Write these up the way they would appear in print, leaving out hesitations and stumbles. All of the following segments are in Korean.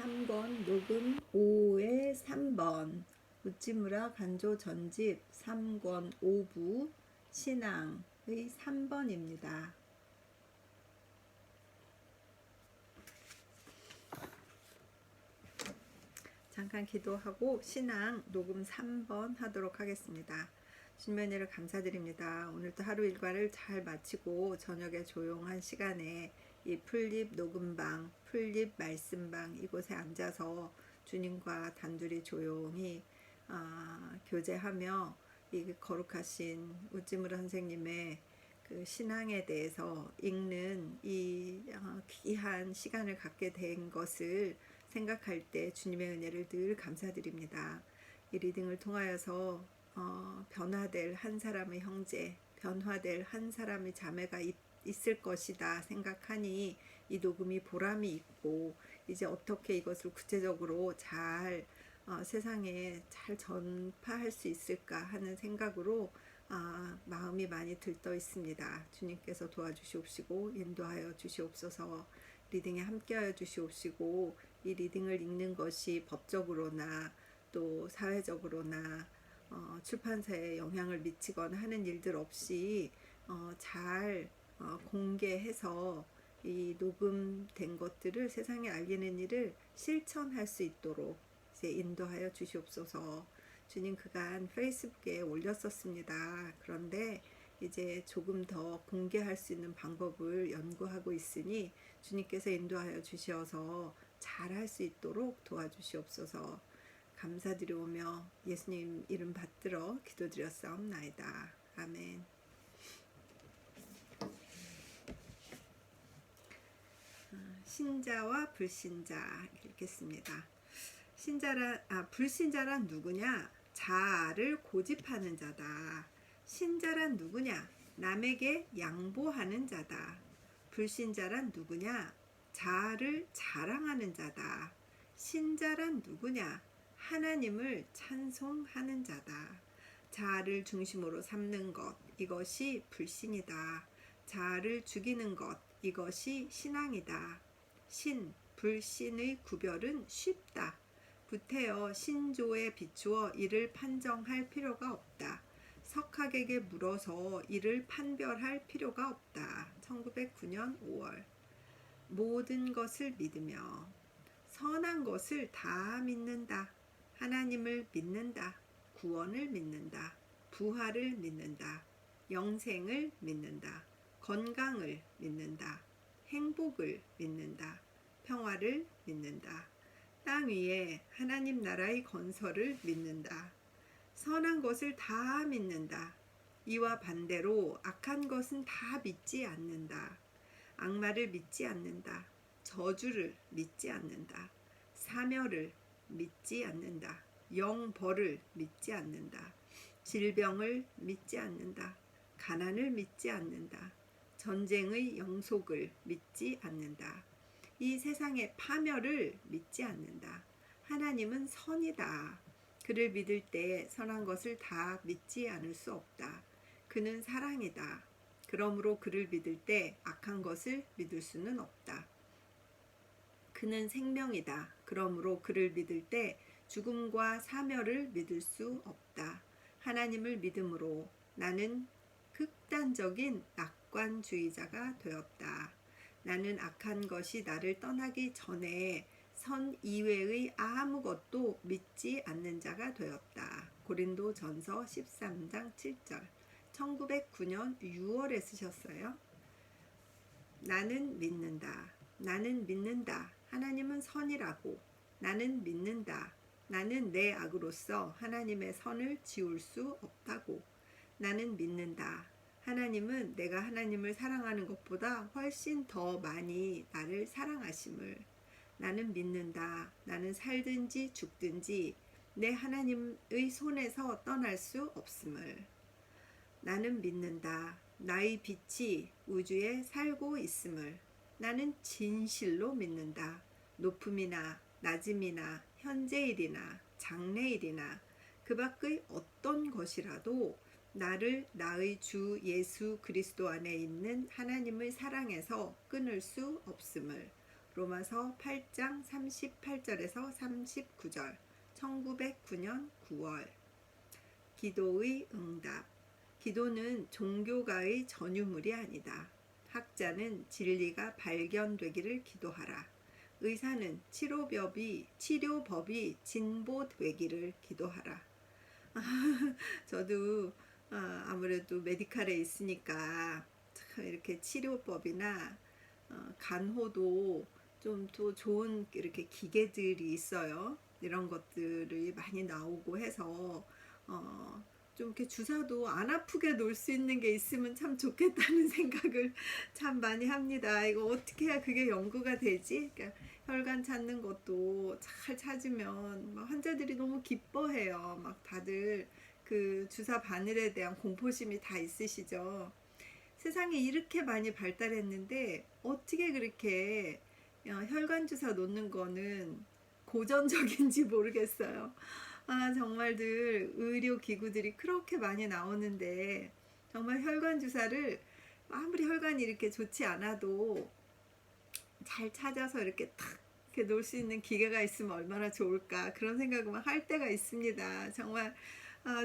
3권 녹음 5의 3번 우찌무라 간조 전집 3권 5부 신앙의 3번입니다. 잠깐 기도하고 신앙 녹음 3번 하도록 하겠습니다. 주님의 은혜를 감사드립니다. 오늘도 하루 일과를 잘 마치고 저녁에 조용한 시간에 이 풀립 녹음방, 풀립 말씀방 이곳에 앉아서 주님과 단둘이 조용히 교제하며 이 거룩하신 우찌무라 선생님의 그 신앙에 대해서 읽는 이 귀한 시간을 갖게 된 것을 생각할 때 주님의 은혜를 늘 감사드립니다. 이 리딩을 통하여서 변화될 한 사람의 형제, 변화될 한 사람의 자매가 있을 것이다 생각하니 이 녹음이 보람이 있고 이제 어떻게 이것을 구체적으로 잘 세상에 잘 전파할 수 있을까 하는 생각으로 마음이 많이 들떠 있습니다. 주님께서 도와주시옵시고 인도하여 주시옵소서. 리딩에 함께하여 주시옵시고 이 리딩을 읽는 것이 법적으로나 또 사회적으로나 출판사에 영향을 미치거나 하는 일들 없이 잘 공개해서 이 녹음된 것들을 세상에 알리는 일을 실천할 수 있도록 이제 인도하여 주시옵소서. 주님 그간 페이스북에 올렸었습니다. 그런데 이제 조금 더 공개할 수 있는 방법을 연구하고 있으니 주님께서 인도하여 주시어서 잘 할 수 있도록 도와주시옵소서. 감사드리오며 예수님 이름 받들어 기도드렸사옵나이다. 아멘. 신자와 불신자 읽겠습니다. 불신자란 누구냐? 자아를 고집하는 자다. 신자란 누구냐? 남에게 양보하는 자다. 불신자란 누구냐? 자아를 자랑하는 자다. 신자란 누구냐? 하나님을 찬송하는 자다. 자아를 중심으로 삼는 것, 이것이 불신이다. 자아를 죽이는 것, 이것이 신앙이다. 신, 불신의 구별은 쉽다. 구태여 신조에 비추어 이를 판정할 필요가 없다. 석학에게 물어서 이를 판별할 필요가 없다. 1909년 5월. 모든 것을 믿으며 선한 것을 다 믿는다. 하나님을 믿는다. 구원을 믿는다. 부활을 믿는다. 영생을 믿는다. 건강을 믿는다. 행복을 믿는다. 평화를 믿는다. 땅 위에 하나님 나라의 건설을 믿는다. 선한 것을 다 믿는다. 이와 반대로 악한 것은 다 믿지 않는다. 악마를 믿지 않는다. 저주를 믿지 않는다. 사멸을 믿지 않는다. 영벌을 믿지 않는다. 질병을 믿지 않는다. 가난을 믿지 않는다. 전쟁의 영속을 믿지 않는다. 이 세상의 파멸을 믿지 않는다. 하나님은 선이다. 그를 믿을 때 선한 것을 다 믿지 않을 수 없다. 그는 사랑이다. 그러므로 그를 믿을 때 악한 것을 믿을 수는 없다. 그는 생명이다. 그러므로 그를 믿을 때 죽음과 사멸을 믿을 수 없다. 하나님을 믿음으로 나는 극단적인 낙관주의자가 되었다. 나는 악한 것이 나를 떠나기 전에 선 이외의 아무것도 믿지 않는 자가 되었다. 고린도전서 13장 7절. 1909년 6월에 쓰셨어요. 나는 믿는다. 나는 믿는다. 하나님은 선이라고. 나는 믿는다. 나는 내 악으로서 하나님의 선을 지울 수 없다고. 나는 믿는다. 하나님은 내가 하나님을 사랑하는 것보다 훨씬 더 많이 나를 사랑하심을. 나는 믿는다. 나는 살든지 죽든지 내 하나님의 손에서 떠날 수 없음을. 나는 믿는다. 나의 빛이 우주에 살고 있음을. 나는 진실로 믿는다. 높음이나 낮음이나 현재일이나 장래일이나 그 밖의 어떤 것이라도 나를 나의 주 예수 그리스도 안에 있는 하나님의 사랑에서 끊을 수 없음을. 로마서 8장 38절에서 39절. 1909년 9월. 기도의 응답. 기도는 종교가의 전유물이 아니다. 학자는 진리가 발견되기를 기도하라. 의사는 치료법이 진보되기를 기도하라. 저도 아무래도 메디칼에 있으니까 참 이렇게 치료법이나 간호도 좀 또 좋은 이렇게 기계들이 있어요. 이런 것들이 많이 나오고 해서 좀 이렇게 주사도 안 아프게 놓을 수 있는 게 있으면 참 좋겠다는 생각을 참 많이 합니다. 이거 어떻게 해야 그게 연구가 되지? 그러니까 혈관 찾는 것도 잘 찾으면 막 환자들이 너무 기뻐해요. 막 다들 그 주사 바늘에 대한 공포심이 다 있으시죠. 세상이 이렇게 많이 발달했는데 어떻게 그렇게 혈관 주사 놓는 거는 고전적인지 모르겠어요. 정말들 의료기구들이 그렇게 많이 나오는데 정말 혈관 주사를 아무리 혈관이 이렇게 좋지 않아도 잘 찾아서 이렇게 탁 이렇게 놓을 수 있는 기계가 있으면 얼마나 좋을까 그런 생각을 할 때가 있습니다. 정말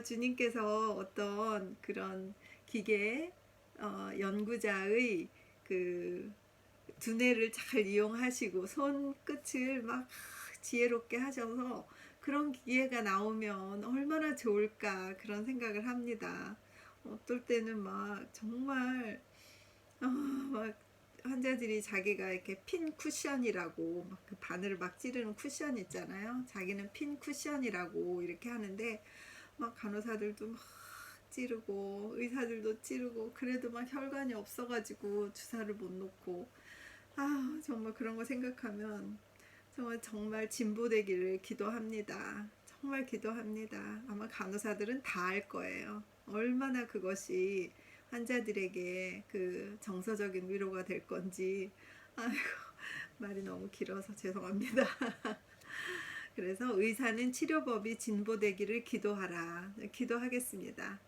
주님께서 어떤 그런 기계 연구자의 그 두뇌를 잘 이용하시고 손끝을 막 지혜롭게 하셔서 그런 기회가 나오면 얼마나 좋을까 그런 생각을 합니다. 어떨 때는 막 정말 막 환자들이 자기가 이렇게 핀 쿠션이라고 막 그 바늘을 막 찌르는 쿠션 있잖아요. 자기는 핀 쿠션이라고 이렇게 하는데 막 간호사들도 막 찌르고 의사들도 찌르고 그래도 막 혈관이 없어가지고 주사를 못 놓고 정말 그런 거 생각하면 정말 진보되기를 기도합니다. 정말 기도합니다. 아마 간호사들은 다 알 거예요. 얼마나 그것이 환자들에게 그 정서적인 위로가 될 건지. 아이고, 말이 너무 길어서 죄송합니다. 그래서 의사는 치료법이 진보되기를 기도하라. 기도하겠습니다.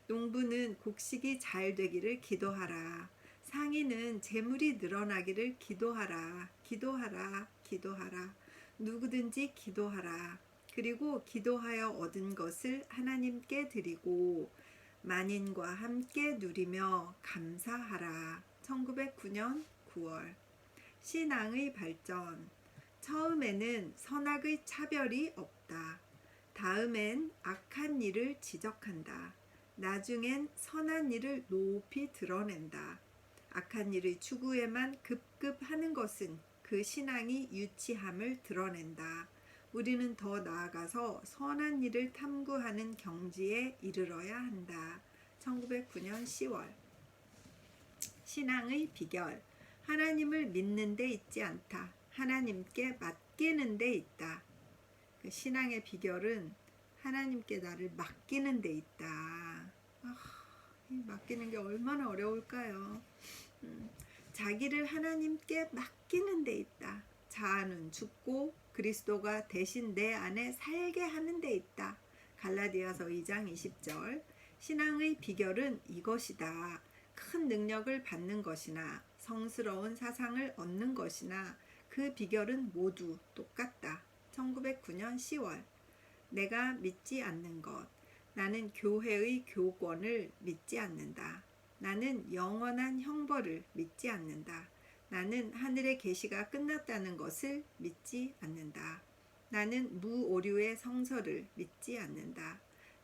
농부는 곡식이 잘 되기를 기도하라. 상인은 재물이 늘어나기를 기도하라. 기도하라. 기도하라. 누구든지 기도하라. 그리고 기도하여 얻은 것을 하나님께 드리고 만인과 함께 누리며 감사하라. 1909년 9월. 신앙의 발전. 처음에는 선악의 차별이 없다. 다음엔 악한 일을 지적한다. 나중엔 선한 일을 높이 드러낸다. 악한 일의 추구에만 급급하는 것은 그 신앙이 유치함을 드러낸다. 우리는 더 나아가서 선한 일을 탐구하는 경지에 이르러야 한다. 1909년 10월. 신앙의 비결. 하나님을 믿는 데 있지 않다. 하나님께 맡기는 데 있다. 그 신앙의 비결은 하나님께 나를 맡기는 데 있다. 맡기는 게 얼마나 어려울까요? 자기를 하나님께 맡기는 데 있다. 자아는 죽고 그리스도가 대신 내 안에 살게 하는 데 있다. 갈라디아서 2장 20절. 신앙의 비결은 이것이다. 큰 능력을 받는 것이나 성스러운 사상을 얻는 것이나 그 비결은 모두 똑같다. 1909년 10월. 내가 믿지 않는 것. 나는 교회의 교권을 믿지 않는다. 나는 영원한 형벌을 믿지 않는다. 나는 하늘의 계시가 끝났다는 것을 믿지 않는다. 나는 무오류의 성서를 믿지 않는다.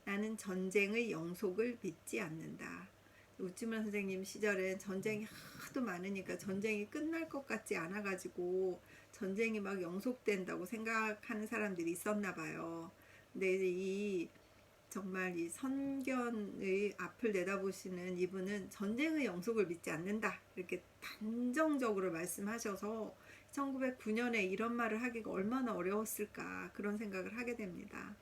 나는 전쟁의 영속을 믿지 않는다. 우찌문 선생님 시절엔 전쟁이 하도 많으니까 전쟁이 끝날 것 같지 않아가지고 전쟁이 막 영속된다고 생각하는 사람들이 있었나 봐요. 근데 이제 정말 이 선견의 앞을 내다보시는 이분은 전쟁의 영속을 믿지 않는다. 이렇게 단정적으로 말씀하셔서 1909년에 이런 말을 하기가 얼마나 어려웠을까 그런 생각을 하게 됩니다.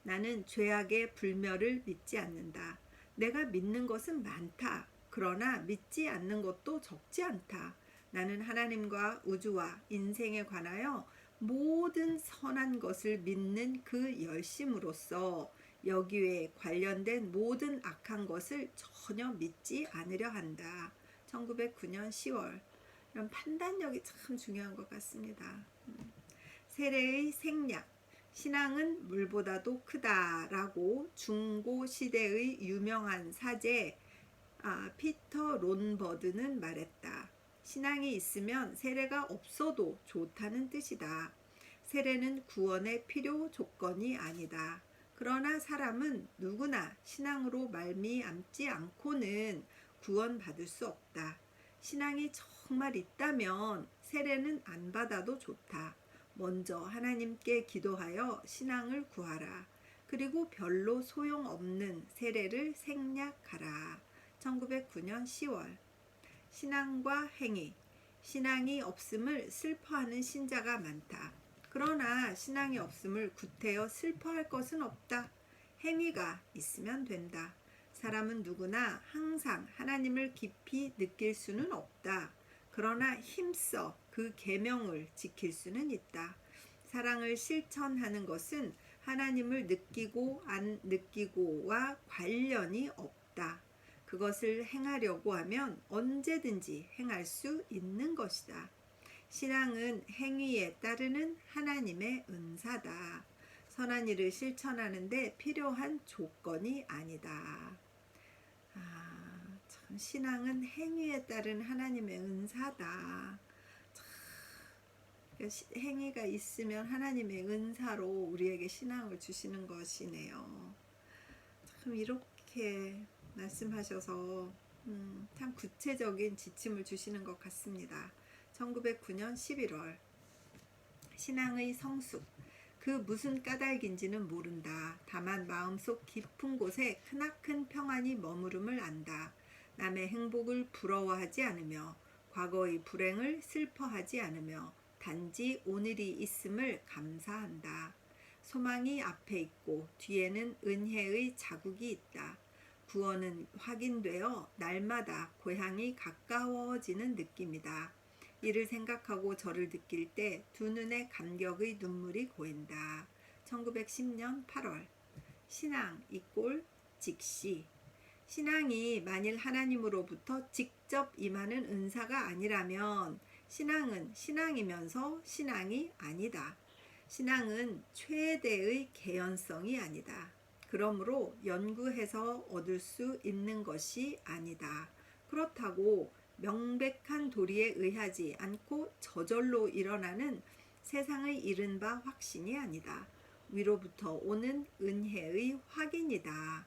나는 죄악의 불멸을 믿지 않는다. 내가 믿는 것은 많다. 그러나 믿지 않는 것도 적지 않다. 나는 하나님과 우주와 인생에 관하여 모든 선한 것을 믿는 그 열심으로써 여기에 관련된 모든 악한 것을 전혀 믿지 않으려 한다. 1909년 10월. 이런 판단력이 참 중요한 것 같습니다. 세례의 생략. 신앙은 물보다도 크다라고 중고 시대의 유명한 사제 피터 론버드는 말했다. 신앙이 있으면 세례가 없어도 좋다는 뜻이다. 세례는 구원의 필요 조건이 아니다. 그러나 사람은 누구나 신앙으로 말미암지 않고는 구원받을 수 없다. 신앙이 정말 있다면 세례는 안 받아도 좋다. 먼저 하나님께 기도하여 신앙을 구하라. 그리고 별로 소용없는 세례를 생략하라. 1909년 10월. 신앙과 행위. 신앙이 없음을 슬퍼하는 신자가 많다. 그러나 신앙이 없음을 구태여 슬퍼할 것은 없다. 행위가 있으면 된다. 사람은 누구나 항상 하나님을 깊이 느낄 수는 없다. 그러나 힘써 그 계명을 지킬 수는 있다. 사랑을 실천하는 것은 하나님을 느끼고 안 느끼고와 관련이 없다. 그것을 행하려고 하면 언제든지 행할 수 있는 것이다. 신앙은 행위에 따르는 하나님의 은사다. 선한 일을 실천하는데 필요한 조건이 아니다. 참 신앙은 행위에 따른 하나님의 은사다. 행위가 있으면 하나님의 은사로 우리에게 신앙을 주시는 것이네요. 참 이렇게 말씀하셔서 참 구체적인 지침을 주시는 것 같습니다. 1909년 11월. 신앙의 성숙. 그 무슨 까닭인지는 모른다. 다만 마음속 깊은 곳에 크나큰 평안이 머무름을 안다. 남의 행복을 부러워하지 않으며 과거의 불행을 슬퍼하지 않으며 단지 오늘이 있음을 감사한다. 소망이 앞에 있고 뒤에는 은혜의 자국이 있다. 구원은 확인되어 날마다 고향이 가까워지는 느낌이다. 이를 생각하고 저를 느낄 때 두 눈에 감격의 눈물이 고인다. 1910년 8월. 신앙 이꼴 직시. 신앙이 만일 하나님으로부터 직접 임하는 은사가 아니라면 신앙은 신앙이면서 신앙이 아니다. 신앙은 최대의 개연성이 아니다. 그러므로 연구해서 얻을 수 있는 것이 아니다. 그렇다고 명백한 도리에 의하지 않고 저절로 일어나는 세상의 이른 바 확신이 아니다. 위로부터 오는 은혜의 확인이다.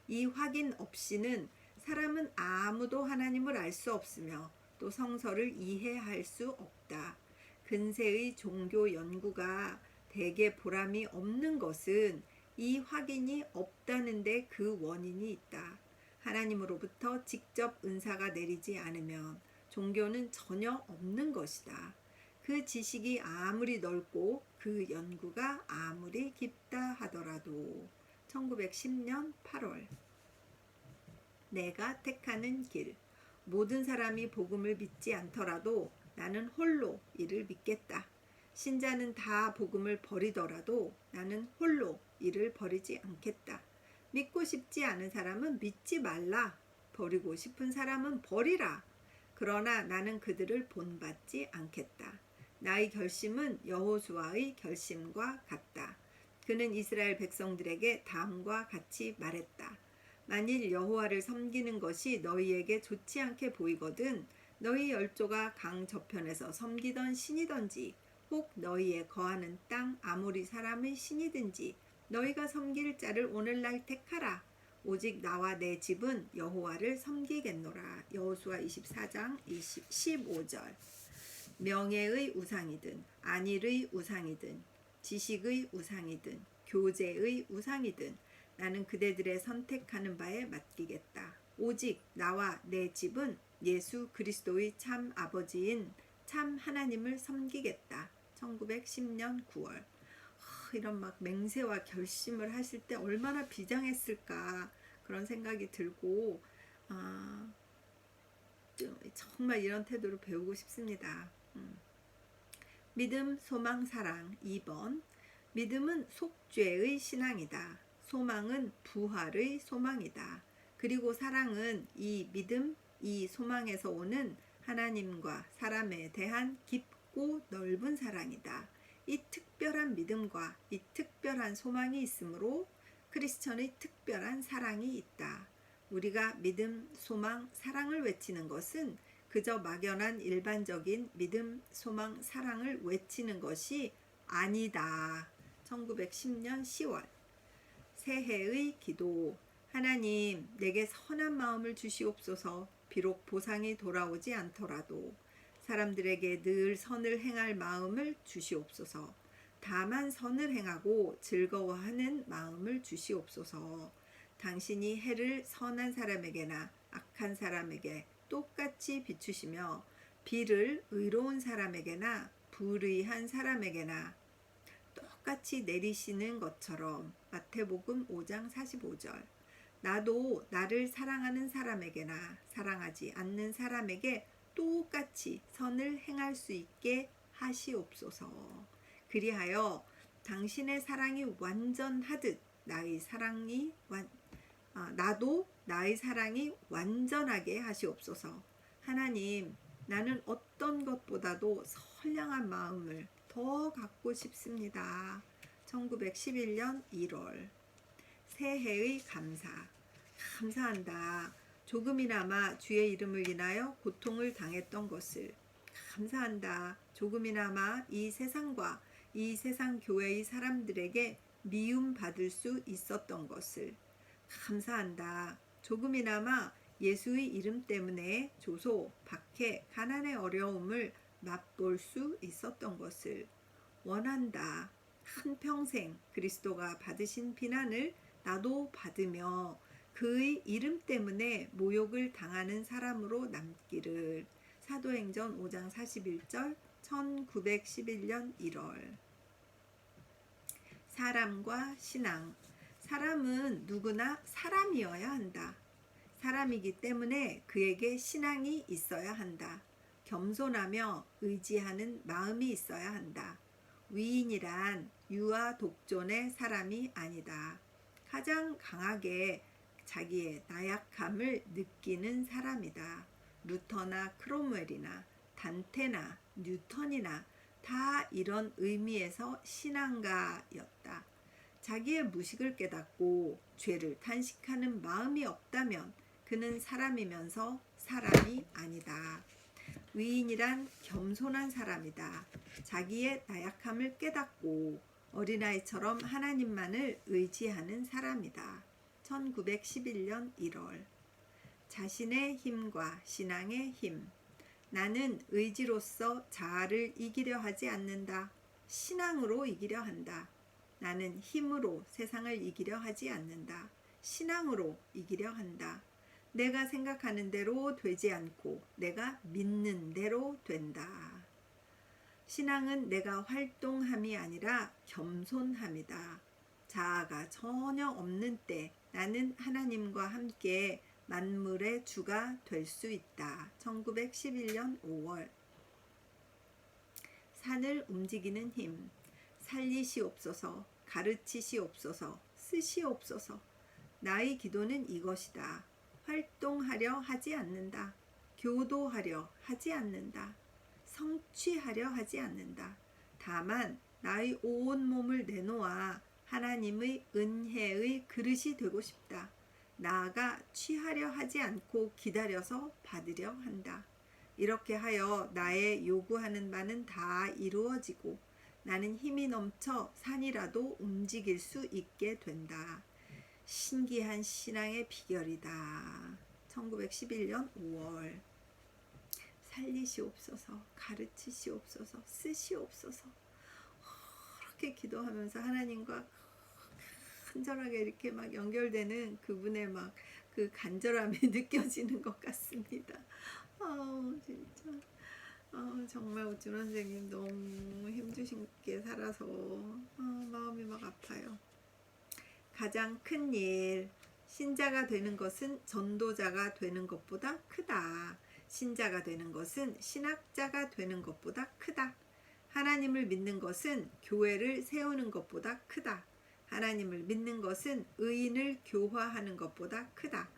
이 확인 없이는 사람은 아무도 하나님을 알 수 없으며 또 성서를 이해할 수 없다. 근세의 종교 연구가 대개 보람이 없는 것은 이 확인이 없다는데 그 원인이 있다. 하나님으로부터 직접 은사가 내리지 않으면 종교는 전혀 없는 것이다. 그 지식이 아무리 넓고 그 연구가 아무리 깊다 하더라도. 1910년 8월. 내가 택하는 길. 모든 사람이 복음을 믿지 않더라도 나는 홀로 이를 믿겠다. 신자는 다 복음을 버리더라도 나는 홀로 이를 버리지 않겠다. 믿고 싶지 않은 사람은 믿지 말라. 버리고 싶은 사람은 버리라. 그러나 나는 그들을 본받지 않겠다. 나의 결심은 여호수아의 결심과 같다. 그는 이스라엘 백성들에게 다음과 같이 말했다. 만일 여호와를 섬기는 것이 너희에게 좋지 않게 보이거든 너희 열조가 강 저편에서 섬기던 신이든지 혹 너희의 거하는 땅 아모리 사람의 신이든지 너희가 섬길 자를 오늘날 택하라. 오직 나와 내 집은 여호와를 섬기겠노라. 여호수아 24장 15절. 명예의 우상이든 안일의 우상이든 지식의 우상이든 교제의 우상이든 나는 그대들의 선택하는 바에 맡기겠다. 오직 나와 내 집은 예수 그리스도의 참 아버지인 참 하나님을 섬기겠다. 1910년 9월. 이런 막 맹세와 결심을 하실 때 얼마나 비장했을까 그런 생각이 들고 정말 이런 태도를 배우고 싶습니다. 믿음, 소망, 사랑. 2번. 믿음은 속죄의 신앙이다. 소망은 부활의 소망이다. 그리고 사랑은 이 믿음, 이 소망에서 오는 하나님과 사람에 대한 깊고 넓은 사랑이다. 이 특별한 믿음과 이 특별한 소망이 있으므로 크리스천의 특별한 사랑이 있다. 우리가 믿음, 소망, 사랑을 외치는 것은 그저 막연한 일반적인 믿음, 소망, 사랑을 외치는 것이 아니다. 1910년 10월 새해의 기도. 하나님, 내게 선한 마음을 주시옵소서. 비록 보상이 돌아오지 않더라도 사람들에게 늘 선을 행할 마음을 주시옵소서. 다만 선을 행하고 즐거워하는 마음을 주시옵소서. 당신이 해를 선한 사람에게나 악한 사람에게 똑같이 비추시며 비를 의로운 사람에게나 불의한 사람에게나 똑같이 내리시는 것처럼. 마태복음 5장 45절. 나도 나를 사랑하는 사람에게나 사랑하지 않는 사람에게 똑같이 선을 행할 수 있게 하시옵소서. 그리하여 당신의 사랑이 완전하듯 나도 나의 사랑이 완전하게 하시옵소서. 하나님, 나는 어떤 것보다도 선량한 마음을 더 갖고 싶습니다. 1911년 1월 새해의 감사한다. 조금이나마 주의 이름을 인하여 고통을 당했던 것을 감사한다. 조금이나마 이 세상과 이 세상 교회의 사람들에게 미움받을 수 있었던 것을 감사한다. 조금이나마 예수의 이름 때문에 조소, 박해, 가난의 어려움을 맛볼 수 있었던 것을 원한다. 한평생 그리스도가 받으신 비난을 나도 받으며 그의 이름 때문에 모욕을 당하는 사람으로 남기를. 사도행전 5장 41절 1911년 1월. 사람과 신앙. 사람은 누구나 사람이어야 한다. 사람이기 때문에 그에게 신앙이 있어야 한다. 겸손하며 의지하는 마음이 있어야 한다. 위인이란 유아 독존의 사람이 아니다. 가장 강하게 자기의 나약함을 느끼는 사람이다. 루터나 크롬웰이나 단테나 뉴턴이나 다 이런 의미에서 신앙가였다. 자기의 무식을 깨닫고 죄를 탄식하는 마음이 없다면 그는 사람이면서 사람이 아니다. 위인이란 겸손한 사람이다. 자기의 나약함을 깨닫고 어린아이처럼 하나님만을 의지하는 사람이다. 1911년 1월. 자신의 힘과 신앙의 힘. 나는 의지로서 자아를 이기려 하지 않는다. 신앙으로 이기려 한다. 나는 힘으로 세상을 이기려 하지 않는다. 신앙으로 이기려 한다. 내가 생각하는 대로 되지 않고 내가 믿는 대로 된다. 신앙은 내가 활동함이 아니라 겸손함이다. 자아가 전혀 없는 때 나는 하나님과 함께 만물의 주가 될 수 있다. 1911년 5월. 산을 움직이는 힘. 살리시옵소서, 가르치시옵소서, 쓰시옵소서. 나의 기도는 이것이다. 활동하려 하지 않는다. 교도하려 하지 않는다. 성취하려 하지 않는다. 다만 나의 온 몸을 내놓아 하나님의 은혜의 그릇이 되고 싶다. 나아가 취하려 하지 않고 기다려서 받으려 한다. 이렇게 하여 나의 요구하는 바는 다 이루어지고 나는 힘이 넘쳐 산이라도 움직일 수 있게 된다. 신기한 신앙의 비결이다. 1911년 5월. 살리시옵소서, 가르치시옵소서, 쓰시옵소서. 그렇게 기도하면서 하나님과 간절하게 이렇게 막 연결되는 그분의 막 그 간절함이 느껴지는 것 같습니다. 진짜. 정말 오준 선생님 너무 힘주시게 살아서 마음이 막 아파요. 가장 큰 일. 신자가 되는 것은 전도자가 되는 것보다 크다. 신자가 되는 것은 신학자가 되는 것보다 크다. 하나님을 믿는 것은 교회를 세우는 것보다 크다. 하나님을 믿는 것은 의인을 교화하는 것보다 크다.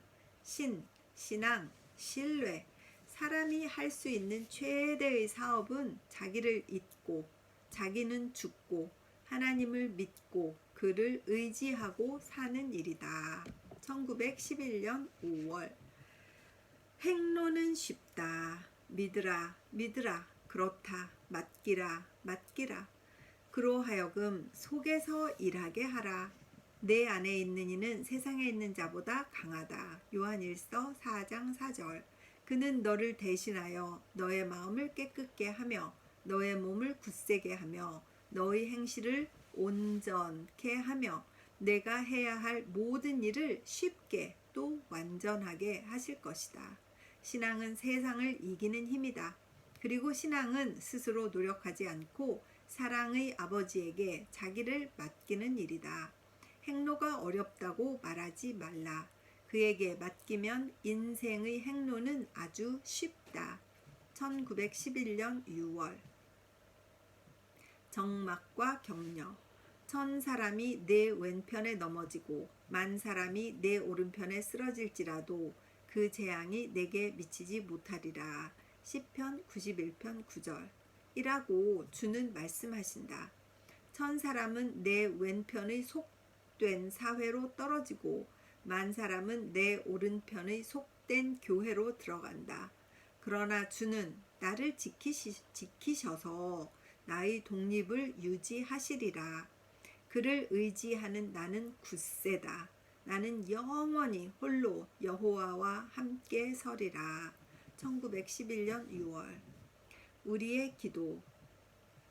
신앙, 신뢰, 사람이 할 수 있는 최대의 사업은 자기를 잊고 자기는 죽고 하나님을 믿고 그를 의지하고 사는 일이다. 1911년 5월. 행로는 쉽다. 믿으라 믿으라 그렇다. 맡기라 맡기라. 그로 하여금 속에서 일하게 하라. 내 안에 있는 이는 세상에 있는 자보다 강하다. 요한일서 4장 4절. 그는 너를 대신하여 너의 마음을 깨끗게 하며 너의 몸을 굳세게 하며 너의 행실을 온전케 하며 내가 해야 할 모든 일을 쉽게 또 완전하게 하실 것이다. 신앙은 세상을 이기는 힘이다. 그리고 신앙은 스스로 노력하지 않고 사랑의 아버지에게 자기를 맡기는 일이다. 행로가 어렵다고 말하지 말라. 그에게 맡기면 인생의 행로는 아주 쉽다. 1911년 6월. 정막과 격려. 1000사람이 내 왼편에 넘어지고 10,000사람이 내 오른편에 쓰러질지라도 그 재앙이 내게 미치지 못하리라. 시편 91편 9절. 이라고 주는 말씀하신다. 1000사람은 내 왼편의 속된 사회로 떨어지고 10,000사람은 내 오른편의 속된 교회로 들어간다. 그러나 주는 나를 지키셔서 나의 독립을 유지하시리라. 그를 의지하는 나는 굳세다. 나는 영원히 홀로 여호와와 함께 서리라. 1911년 6월. 우리의 기도.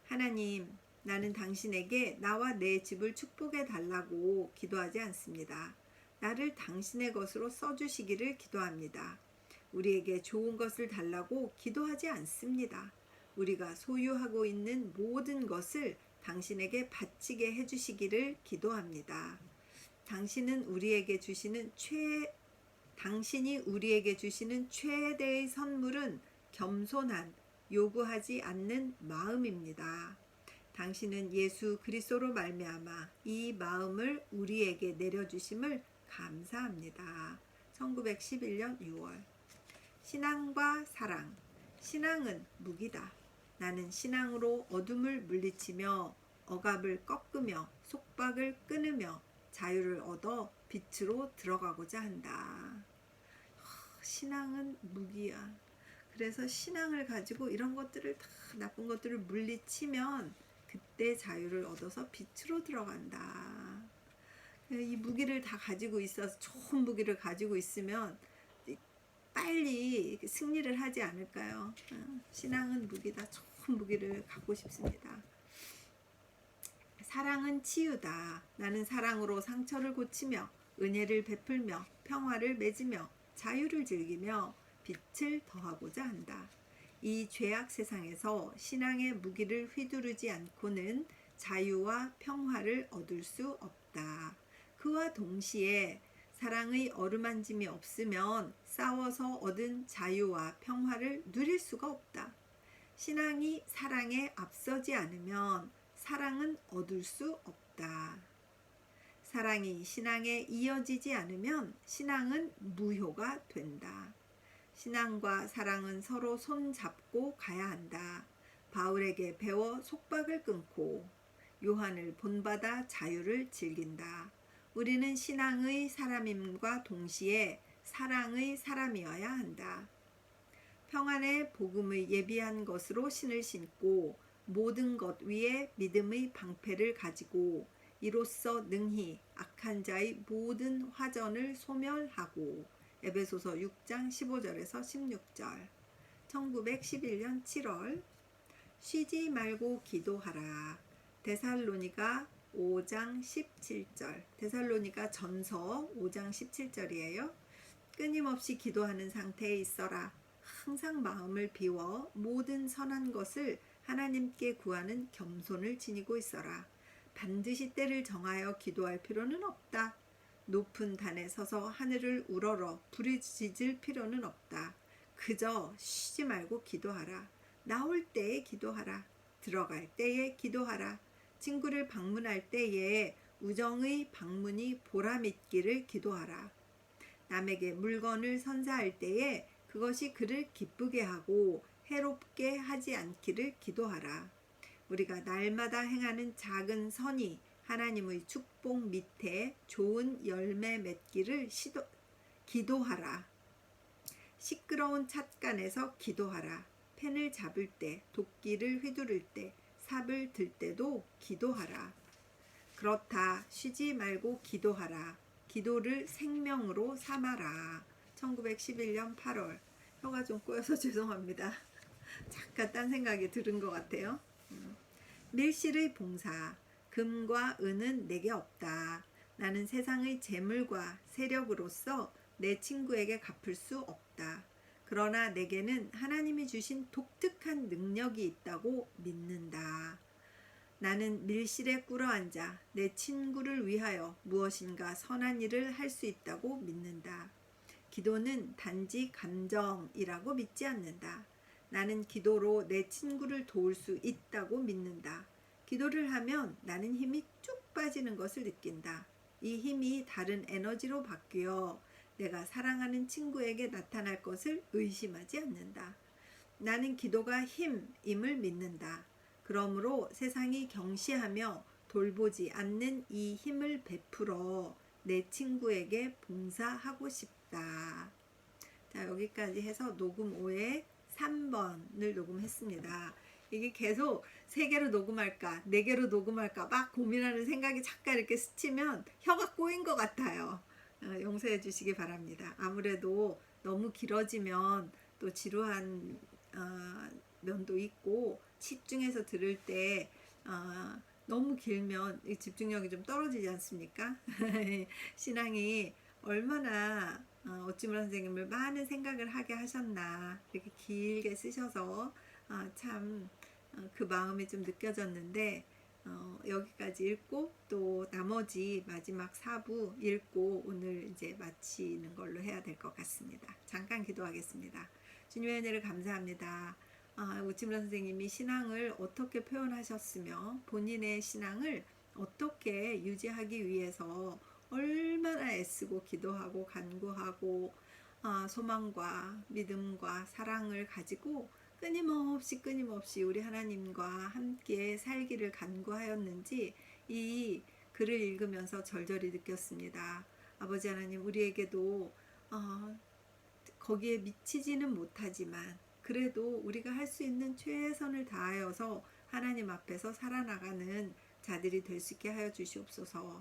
하나님, 나는 당신에게 나와 내 집을 축복해 달라고 기도하지 않습니다. 나를 당신의 것으로 써주시기를 기도합니다. 우리에게 좋은 것을 달라고 기도하지 않습니다. 우리가 소유하고 있는 모든 것을 당신에게 바치게 해주시기를 기도합니다. 당신이 우리에게 주시는 최대의 선물은 겸손한, 요구하지 않는 마음입니다. 당신은 예수 그리스도로 말미암아 이 마음을 우리에게 내려주심을 감사합니다. 1911년 6월. 신앙과 사랑. 신앙은 무기다. 나는 신앙으로 어둠을 물리치며 억압을 꺾으며 속박을 끊으며 자유를 얻어 빛으로 들어가고자 한다. 신앙은 무기야. 그래서 신앙을 가지고 이런 것들을 다 나쁜 것들을 물리치면 그때 자유를 얻어서 빛으로 들어간다. 이 무기를 다 가지고 있어서 좋은 무기를 가지고 있으면 빨리 승리를 하지 않을까요? 신앙은 무기다. 좋은 무기를 갖고 싶습니다. 사랑은 치유다. 나는 사랑으로 상처를 고치며 은혜를 베풀며 평화를 맺으며 자유를 즐기며 빛을 더하고자 한다. 이 죄악 세상에서 신앙의 무기를 휘두르지 않고는 자유와 평화를 얻을 수 없다. 그와 동시에 사랑의 어루만짐이 없으면 싸워서 얻은 자유와 평화를 누릴 수가 없다. 신앙이 사랑에 앞서지 않으면 사랑은 얻을 수 없다. 사랑이 신앙에 이어지지 않으면 신앙은 무효가 된다. 신앙과 사랑은 서로 손잡고 가야 한다. 바울에게 배워 속박을 끊고 요한을 본받아 자유를 즐긴다. 우리는 신앙의 사람임과 동시에 사랑의 사람이어야 한다. 평안의 복음의 예비한 것으로 신을 신고 모든 것 위에 믿음의 방패를 가지고 이로써 능히 악한 자의 모든 화전을 소멸하고. 에베소서 6장 15절에서 16절. 1911년 7월. 쉬지 말고 기도하라. 데살로니가 5장 17절. 데살로니가 전서 5장 17절이에요. 끊임없이 기도하는 상태에 있어라. 항상 마음을 비워 모든 선한 것을 하나님께 구하는 겸손을 지니고 있어라. 반드시 때를 정하여 기도할 필요는 없다. 높은 단에 서서 하늘을 우러러 부르짖을 필요는 없다. 그저 쉬지 말고 기도하라. 나올 때에 기도하라. 들어갈 때에 기도하라. 친구를 방문할 때에 우정의 방문이 보람있기를 기도하라. 남에게 물건을 선사할 때에 그것이 그를 기쁘게 하고 해롭게 하지 않기를 기도하라. 우리가 날마다 행하는 작은 선이 하나님의 축복 밑에 좋은 열매 맺기를 기도하라. 시끄러운 찻간에서 기도하라. 펜을 잡을 때, 도끼를 휘두를 때, 삽을 들 때도 기도하라. 그렇다. 쉬지 말고 기도하라. 기도를 생명으로 삼아라. 1911년 8월. 혀가 좀 꼬여서 죄송합니다. 잠깐 딴 생각이 들은 것 같아요. 밀실의 봉사. 금과 은은 내게 없다. 나는 세상의 재물과 세력으로서 내 친구에게 갚을 수 없다. 그러나 내게는 하나님이 주신 독특한 능력이 있다고 믿는다. 나는 밀실에 꿇어앉아 내 친구를 위하여 무엇인가 선한 일을 할 수 있다고 믿는다. 기도는 단지 감정이라고 믿지 않는다. 나는 기도로 내 친구를 도울 수 있다고 믿는다. 기도를 하면 나는 힘이 쭉 빠지는 것을 느낀다. 이 힘이 다른 에너지로 바뀌어 내가 사랑하는 친구에게 나타날 것을 의심하지 않는다. 나는 기도가 힘임을 믿는다. 그러므로 세상이 경시하며 돌보지 않는 이 힘을 베풀어 내 친구에게 봉사하고 싶다. 자, 여기까지 해서 녹음 5의 3번을 녹음했습니다. 이게 계속 3개로 녹음할까 4개로 녹음할까 막 고민하는 생각이 잠깐 이렇게 스치면 혀가 꼬인 것 같아요. 용서해 주시기 바랍니다. 아무래도 너무 길어지면 또 지루한 면도 있고 집중해서 들을 때 너무 길면 집중력이 좀 떨어지지 않습니까? 신앙이 얼마나 오찌물 선생님을 많은 생각을 하게 하셨나 이렇게 길게 쓰셔서 참 그 마음이 좀 느껴졌는데 여기까지 읽고 또 나머지 마지막 4부 읽고 오늘 이제 마치는 걸로 해야 될 것 같습니다. 잠깐 기도하겠습니다. 주님의 은혜를 감사합니다. 오찌물 선생님이 신앙을 어떻게 표현하셨으며 본인의 신앙을 어떻게 유지하기 위해서 얼마나 애쓰고 기도하고 간구하고 소망과 믿음과 사랑을 가지고 끊임없이 우리 하나님과 함께 살기를 간구하였는지 이 글을 읽으면서 절절히 느꼈습니다. 아버지 하나님, 우리에게도 거기에 미치지는 못하지만 그래도 우리가 할 수 있는 최선을 다하여서 하나님 앞에서 살아나가는 자들이 될 수 있게 하여 주시옵소서.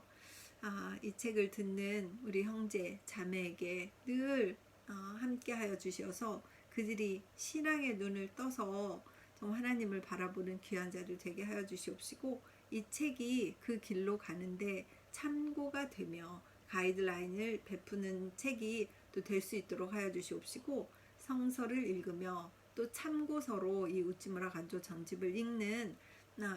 이 책을 듣는 우리 형제 자매에게 늘 함께 하여 주셔서 그들이 신앙의 눈을 떠서 정말 하나님을 바라보는 귀한 자들 되게 하여 주시옵시고 이 책이 그 길로 가는데 참고가 되며 가이드라인을 베푸는 책이 또 될 수 있도록 하여 주시옵시고 성서를 읽으며 또 참고서로 이 우찌무라 간조 전집을 읽는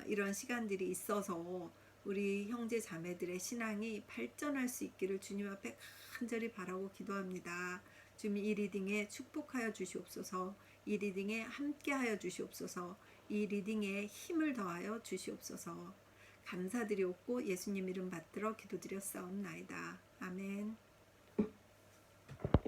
이런 시간들이 있어서 우리 형제 자매들의 신앙이 발전할 수 있기를 주님 앞에 간절히 바라고 기도합니다. 주님 이 리딩에 축복하여 주시옵소서. 이 리딩에 함께하여 주시옵소서. 이 리딩에 힘을 더하여 주시옵소서. 감사드리옵고 예수님 이름 받들어 기도드렸사옵나이다. 아멘.